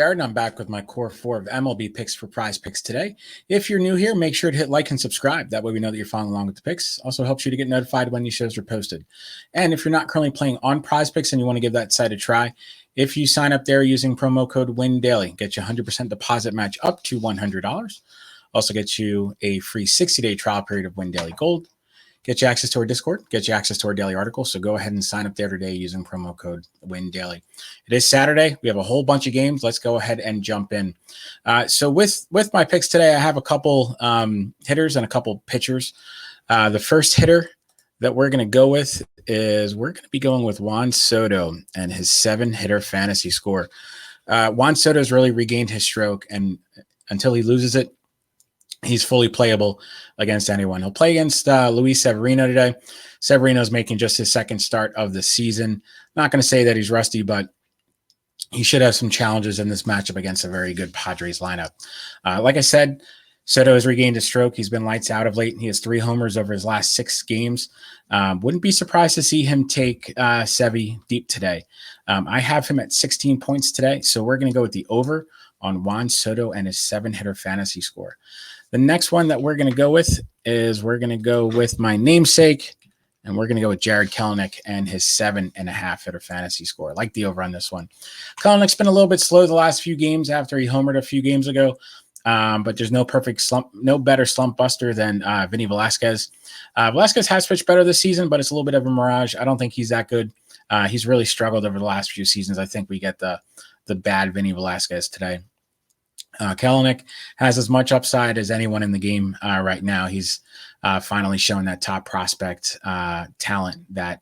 Barrett, and I'm back with my core four of MLB picks for PrizePicks today. If you're new here, make sure to hit like and subscribe. That way we know that you're following along with the picks. Also helps you to get notified when these shows are posted. And if you're not currently playing on PrizePicks and you want to give that site a try, if you sign up there using promo code WINDAILY, get you 100% deposit match up to $100. Also get you a free 60-day trial period of WinDaily Gold. Get you access to our Discord, get you access to our daily articles. So go ahead and sign up there today using promo code WINDAILY. It is Saturday. We have a whole bunch of games. Let's go ahead and jump in. So with my picks today, I have a couple hitters and a couple pitchers. The first hitter that we're going to go with is we're going to be going with Juan Soto and his 7-hitter fantasy score. Juan Soto has really regained his stroke, and until he loses it, he's fully playable against anyone. He'll play against Luis Severino today. Severino's making just his second start of the season. Not going to say that he's rusty, but he should have some challenges in this matchup against a very good Padres lineup. Like I said, Soto has regained his stroke. He's been lights out of late. He has 3 homers over his last 6 games. Wouldn't be surprised to see him take Sevy deep today. I have him at 16 points today, so we're going to go with the over on Juan Soto and his 7-hitter fantasy score. The next one that we're going to go with is we're going to go with my namesake, and we're going to go with Jarred Kelenic and his 7.5-hitter fantasy score. I like the over on this one. Kelenic's been a little bit slow the last few games after he homered a few games ago, but there's no better slump buster than Vinny Velasquez. Velasquez has pitched better this season, but it's a little bit of a mirage. I don't think he's that good. He's really struggled over the last few seasons. I think we get the bad Vinny Velasquez today. Kelenic has as much upside as anyone in the game right now. He's finally shown that top prospect talent that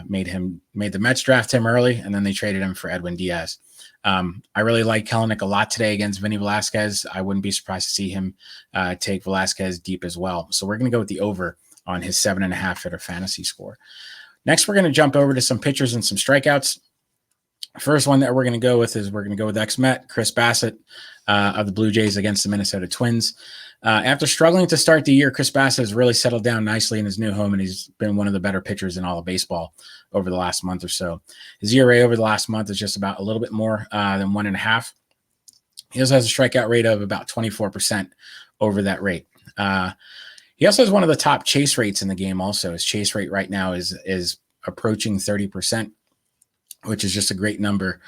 made the Mets draft him early, and then they traded him for Edwin Diaz. I really like Kelenic a lot today against Vinny Velasquez. I wouldn't be surprised to see him take Velasquez deep as well. So we're going to go with the over on his 7.5-hitter fantasy score. Next, we're going to jump over to some pitchers and some strikeouts. First one that we're going to go with is we're going to go with ex-Met Chris Bassitt of the Blue Jays against the Minnesota Twins. After struggling to start the year, Chris Bassitt has really settled down nicely in his new home, and he's been one of the better pitchers in all of baseball over the last month or so. His ERA over the last month is just about a little bit more than 1.5. He also has a strikeout rate of about 24% over that rate. He also has one of the top chase rates in the game also. His chase rate right now is approaching 30%. Which is just a great number.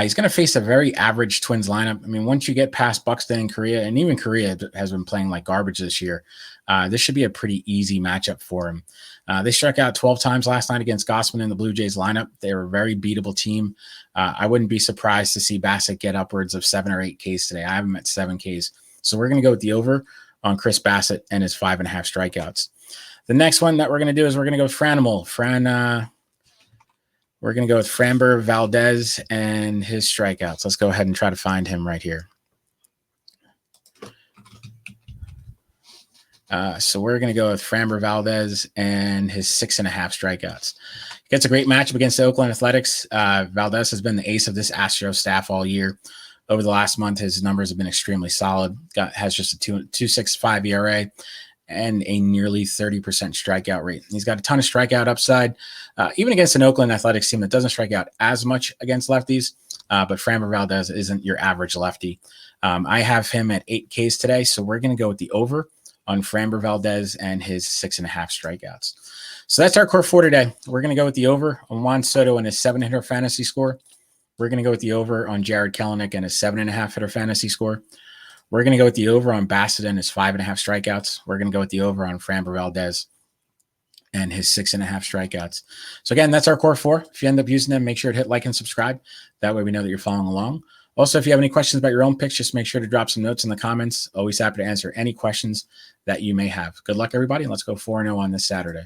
He's going to face a very average Twins lineup. I mean, once you get past Buxton and Correa, and even Correa has been playing like garbage this year, this should be a pretty easy matchup for him. They struck out 12 times last night against Gossman in the Blue Jays lineup. They were a very beatable team. I wouldn't be surprised to see Bassitt get upwards of 7 or 8 Ks today. I have him at 7 Ks. So we're going to go with the over on Chris Bassitt and his 5.5 strikeouts. The next one that we're going to do is we're going to go with Franimal. We're going to go with Framber Valdez and his strikeouts. Let's go ahead and try to find him right here. So we're going to go with Framber Valdez and his 6.5 strikeouts. He gets a great matchup against the Oakland Athletics. Valdez has been the ace of this Astro staff all year. Over the last month, his numbers have been extremely solid. Has just a 2.65 ERA. And a nearly 30% strikeout rate. He's got a ton of strikeout upside, even against an Oakland Athletics team that doesn't strike out as much against lefties, but Framber Valdez isn't your average lefty. I have him at 8 Ks today, so we're going to go with the over on Framber Valdez and his 6.5 strikeouts. So that's our core 4 today. We're going to go with the over on Juan Soto and his 7-hitter fantasy score. We're going to go with the over on Jarred Kelenic and his 7.5-hitter fantasy score. We're going to go with the over on Bassitt and his 5.5 strikeouts. We're going to go with the over on Framber Valdez and his 6.5 strikeouts. So again, that's our core 4. If you end up using them, make sure to hit like and subscribe. That way we know that you're following along. Also, if you have any questions about your own picks, just make sure to drop some notes in the comments. Always happy to answer any questions that you may have. Good luck, everybody, and let's go 4-0 on this Saturday.